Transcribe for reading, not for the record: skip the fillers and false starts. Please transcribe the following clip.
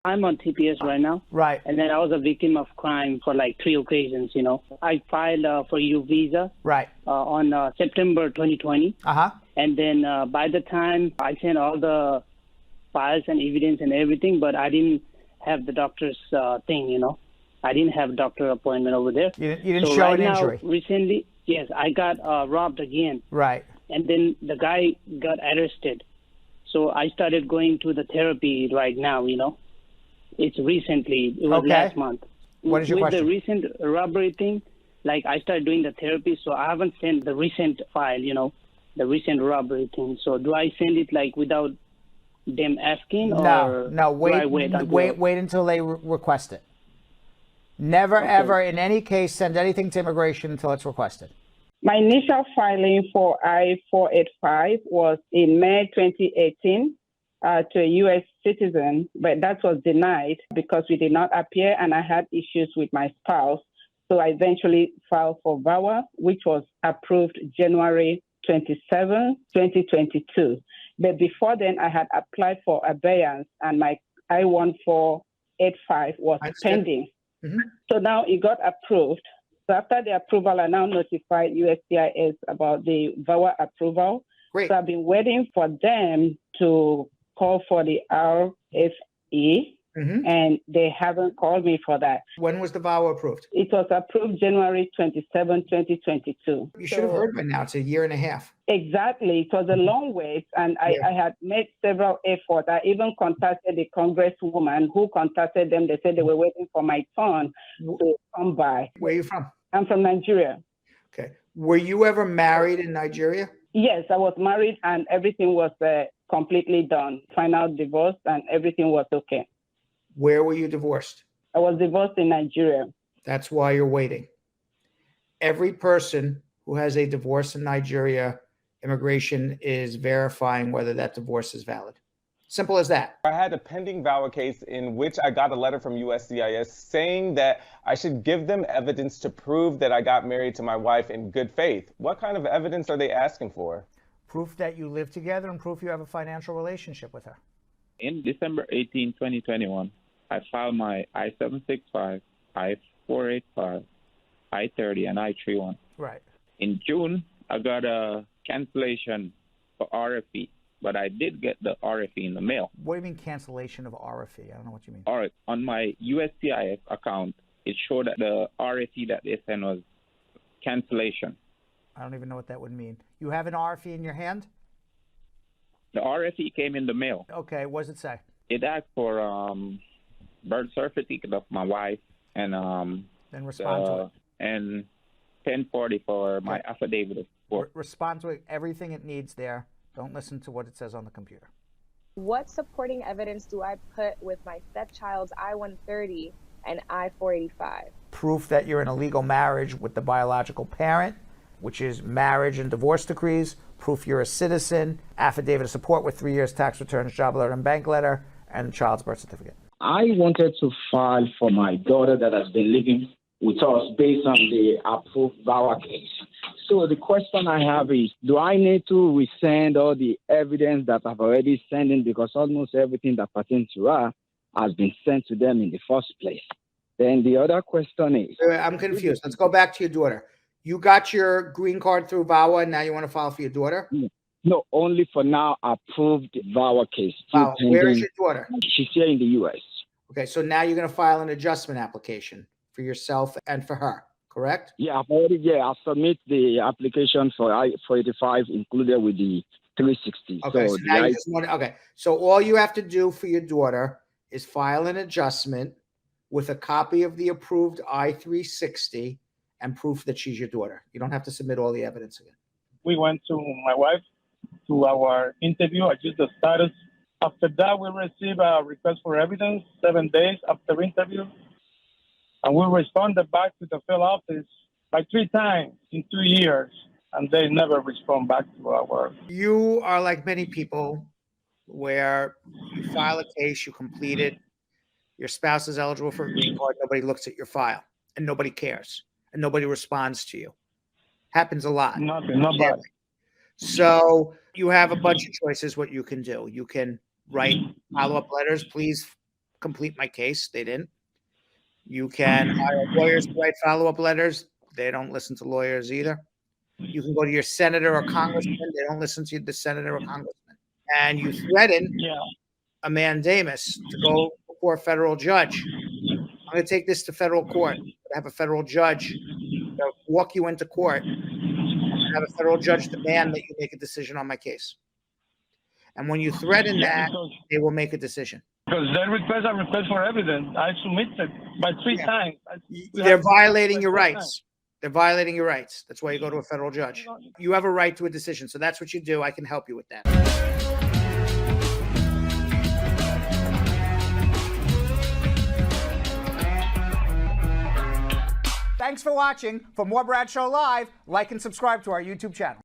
I'm on TPS right now. Right. And then I was a victim of crime for like 3 occasions, you know. I filed for U visa Right. on September 2020. Uh-huh. And then by the time I sent all the files and evidence and everything, but I didn't have the doctor's thing, you know. I didn't have a doctor appointment over there. You didn't so show right an injury. Now, recently, yes, I got robbed again. Right. And then the guy got arrested. So I started going to the therapy right now, you know. It's recently. It was last month. What is your question? With the recent robbery thing, like I started doing the therapy, so I haven't sent the recent file, you know, the recent robbery thing. So do I send it like without them asking, or no, wait, do I wait until they request it. Never, ever, in any case, send anything to immigration until it's requested. My initial filing for I-485 was in May 2018 to a U.S. citizen, but that was denied because we did not appear and I had issues with my spouse. So I eventually filed for VAWA, which was approved January 27, 2022. But before then, I had applied for abeyance and my I-1485 was pending. Mm-hmm. So now it got approved. So after the approval, I now notified USCIS about the VAWA approval. Great. So I've been waiting for them to call for the RFE, and they haven't called me for that. When was the VAWA approved? It was approved January 27, 2022. You should have heard by now. It's a year and a half. Exactly. It was a long wait, and I had made several efforts. I even contacted the congresswoman who contacted them. They said they were waiting for my turn to come by. Where are you from? I'm from Nigeria. Okay. Were you ever married in Nigeria? Yes, I was married, and everything was completely done. Final divorce, and everything was okay. Where were you divorced? I was divorced in Nigeria. That's why you're waiting. Every person who has a divorce in Nigeria, immigration is verifying whether that divorce is valid. Simple as that. I had a pending VAWA case in which I got a letter from USCIS saying that I should give them evidence to prove that I got married to my wife in good faith. What kind of evidence are they asking for? Proof that you live together and proof you have a financial relationship with her. In December 18, 2021, I filed my I-765, I-485, I-30, and I-31. Right. In June, I got a cancellation for RFE, but I did get the RFE in the mail. What do you mean cancellation of RFE? I don't know what you mean. All right. On my USCIS account, it showed that the RFE that they sent was cancellation. I don't even know what that would mean. You have an RFE in your hand? The RFE came in the mail. Okay. What does it say? It asked for birth certificate of my wife and then respond to it. And 1040 for my affidavit of support. Respond to it. Everything it needs there. Don't listen to what it says on the computer. What supporting evidence do I put with my stepchild's I-130 and I-485? Proof that you're in a legal marriage with the biological parent, which is marriage and divorce decrees. Proof you're a citizen. Affidavit of support with 3 years tax returns, job letter, and bank letter, and child's birth certificate. I wanted to file for my daughter that has been living with us based on the approved VAWA case. So the question I have is, do I need to resend all the evidence that I've already sent in, because almost everything that pertains to her has been sent to them in the first place? Then the other question is... I'm confused. Let's go back to your daughter. You got your green card through VAWA, and now you want to file for your daughter? No, only for now approved VAWA case. Wow. Where is your daughter? She's here in the U.S. Okay, so now you're going to file an adjustment application for yourself and for her, correct? Yeah, I'll submit the application for I-485 included with the 360. Okay, so now you just want to, okay. So all you have to do for your daughter is file an adjustment with a copy of the approved I-360 and proof that she's your daughter. You don't have to submit all the evidence again. We went to my wife to our interview. I used the status. After that, we received a request for evidence 7 days after interview. And we responded back to the field office by 3 times in 2 years, and they never respond back to our. You are like many people where you file a case, you complete it, your spouse is eligible for a green card, nobody looks at your file, and nobody cares, and nobody responds to you. Happens a lot. Nothing, not bad. So you have a bunch of choices what you can do. You can write follow-up letters. Please complete my case. They didn't. You can hire lawyers to write follow-up letters. They don't listen to lawyers either. You can go to your senator or congressman. They don't listen to the senator or congressman. And you threaten a mandamus to go before a federal judge. I'm going to take this to federal court. Have a federal judge walk you into court and have a federal judge demand that you make a decision on my case. And when you threaten that, they will make a decision. Because they request a request for evidence. I submitted by 3 times. They're violating your rights. They're violating your rights. That's why you go to a federal judge. You have a right to a decision. So that's what you do. I can help you with that. Thanks for watching. For more Brad Show Live, like and subscribe to our YouTube channel.